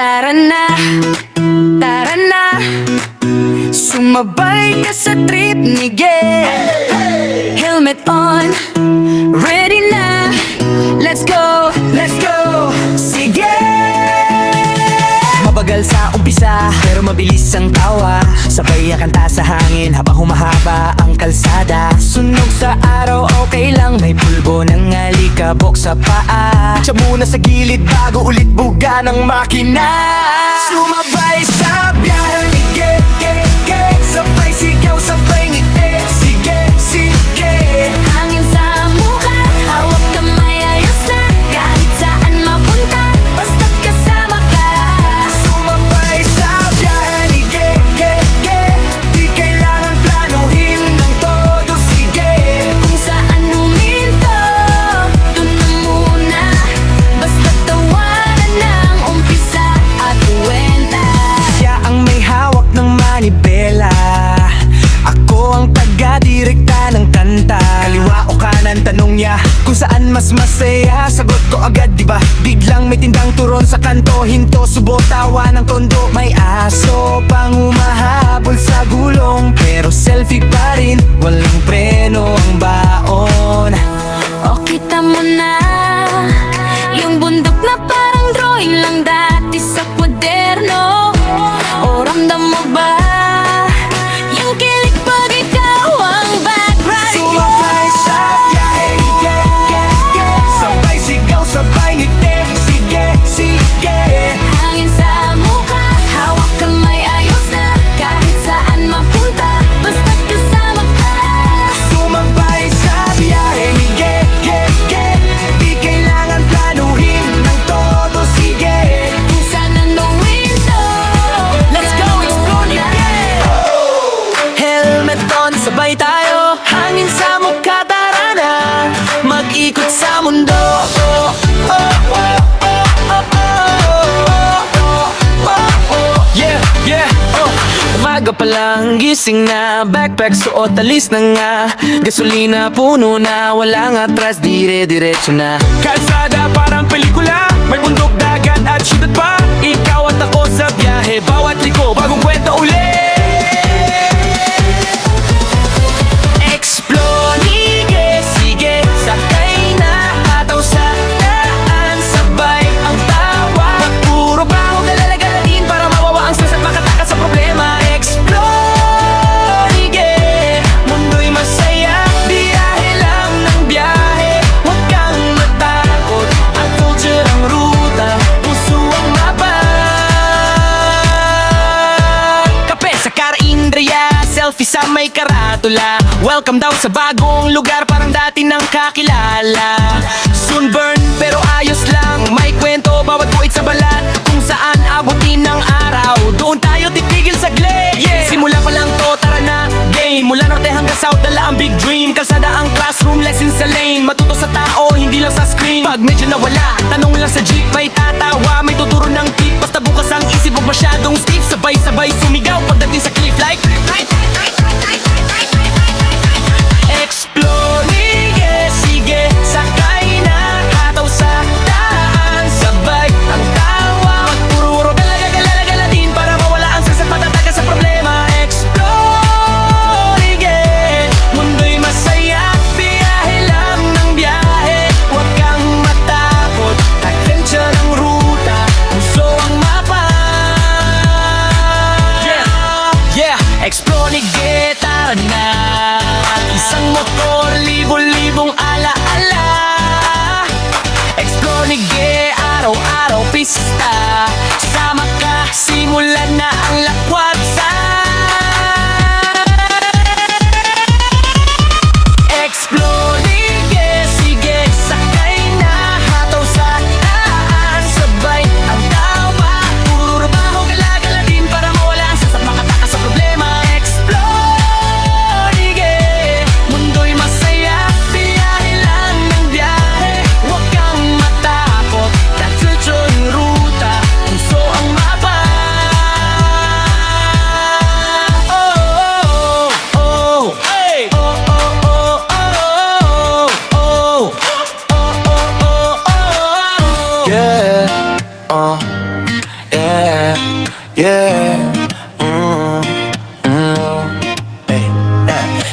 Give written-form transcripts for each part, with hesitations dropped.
Tara na, tara na, sumabay ka sa trip ni Gay. Helmet on, ready na, let's go, let's go. Sige! Mabagal sa umpisa, pero mabilis ang tawa. Sabay kanta sa hangin habang humahaba ang kalsada. Sunog sa araw, okay lang, may pulbo ng alikabok sa paa. Siya muna sa gilid bago ulit buga ng makina. Sumabay sa biyahe ni Gay, Gay, Gay. Sabay sigaw, sabay ngiti. Sige, sige. Hangin sa mukha, hawak kamay, ayos na. Kahit saan mapunta, basta't kasama ka. Sumabay sa biyahe ni Gay, Gay, Gay. Di kailangan planuhin ng todo, sige. Kung saan huminto, dun na muna. Basta't tawanan ng umpisa at kwenta. Siya ang may hawak ng manibela, ako ang taga-direkta ng kanta. Kaliwa o kanan, tanong niya kung saan mas masaya. Sagot ko agad, diba? Biglang may tindang turon sa kanto. Hinto, subo, tawa ng tondo. May aso pang humahabol sa gulong, pero selfie pa rin, walang preno ang baon. O kita mo na, yung bundok na parang drawing lang dati sa kwaderno. O ramdam mo ba, yung kilig pag ikaw ang background. Sumabay sa biyahe ni Gay, Gay, Gay. Sabay sigaw, sabay ngiti. Sige, sige. Hangin sa mukha, hawak kamay, ayos na. Kahit saan mapunta, basta't kasama ka. Sumabay sa biyahe ni Gay, Gay, Gay. Di kailangan planuhin ng todo, sige. Kung saan ang window, Let's go, explore ni Gay. Helmet on, sabay tayo. Hangin sa mukha, tara na. Mag-ikot sa mundo. Oh, oh, oh, oh, oh, oh, oh, oh, oh. Yeah, yeah, oh. Umaga pa lang, gising na. Backpack, suot, alis na nga. Gasolina, puno na. Walang atras, dire-diretso na. Kalsada, parang pelikula. May bundok, dagat at syudad pa. Ikaw at ako sa biyahe. Bawat liko, bagong kwento ulit. Explore, sige, sige. Sakay na, hataw sa daan. Sabay ang tawa. Puro baho, galala-galatin para mawawa ang stress at makatakas sa problema. Explore, sige. Mundo'y masaya, biyahe lang ng biyahe. Huwag kang matakot, ang culture ang ruta, puso ang mapa. Kape sa Carindria, selfie sa may karatula. Welcome daw sa bagong lugar, parang dati nang kakilala. Sunburn pero ayos lang, may kwento bawat buwit sa balat. Kung saan abutin ng araw, doon tayo titigil saglit, yeah. Simula pa lang to, tara na, game. Mula norte hanggang south, dala ang big dream. Kalsada ang classroom, lessons sa lane. Matuto sa tao, hindi lang sa screen. Pag medyo nawala, tanong lang sa jeep. May tatawa, may tuturo ng tip. Basta bukas ang isip, huwag masyadong stiff. Sabay-sabay sumigaw pagdating sa cliff like explore, sige, sige. Sakay na, hataw sa daan. Sabay ang tawa, magpuro galala-galala-galatin para mawala ang stress at matatagas sa problema. Explore, sige. Mundo'y masaya, biyahe lang ng biyahe. Huwag kang matakot, adventure ang ruta, puso ang mapa. Yeah, yeah. Explore, sige, tara na. Isang motor, libo-libong ala-ala. Explore ni Gay, araw-araw pista. Sama ka, simulan na ang lakwat sa explore ni Gay, sige. Sakay na, hataw sa daan. Sabay ang tawa, puro baho, gala-galatin para mawala ang stress at makatakas sa problema. Explore ni Gay, mundo'y masaya, biyahe lang ng biyahe. Huwag kang matakot, diretso yung ruta, puso ang mapa. Yeah. Hey.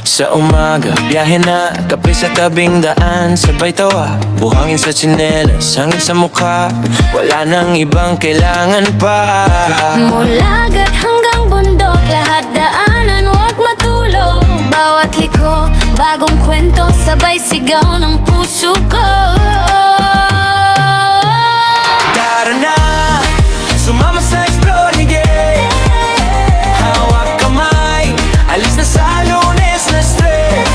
Sa umaga, biyahe na, kape sa tabing daan, sabay tawa, buhangin sa tsinelas, hangin sa mukha, wala nang ibang kailangan pa. Mulagat hanggang bundok, lahat daanan, huwag matulog. Bawat liko, bagong kwento, sabay sigaw ng puso ko. Tara na, sumama sa exploring game. Hawak kamay, alis na sa lunes na stress.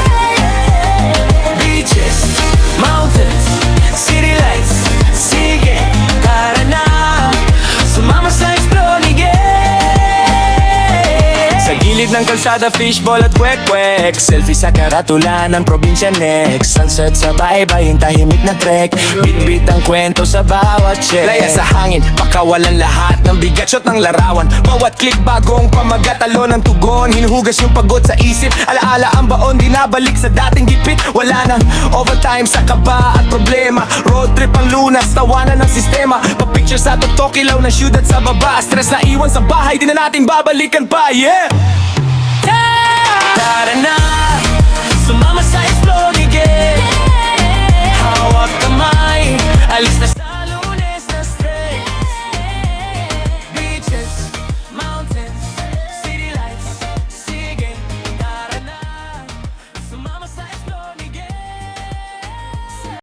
Beaches, mountains, city lights, sige. Tara na, sumama sa exploring game. Sa gilid ng kalsada, fishball at kwek-kwek. Selfie sa karatula ng probinsya next. Sunset sa baybay, tahimik na trek. Bit-bit ang kwento sa bawat check. Laya sa hangin, pakawalan lahat ng bigat. Shot ng larawan, bawat click bagong pamagat. Talo ng tugon, hinuhugas yung pagod sa isip. Alaala ang baon, di nabalik sa dating gipit. Wala nang overtime sa kaba at problema. Road trip ang lunas, tawanan ng sistema. Pa-picture sa tuktok, ilaw ng syudad sa baba. Stress na iwan sa bahay, di na natin babalikan pa, yeah! Tara na, sumama sa exploding game.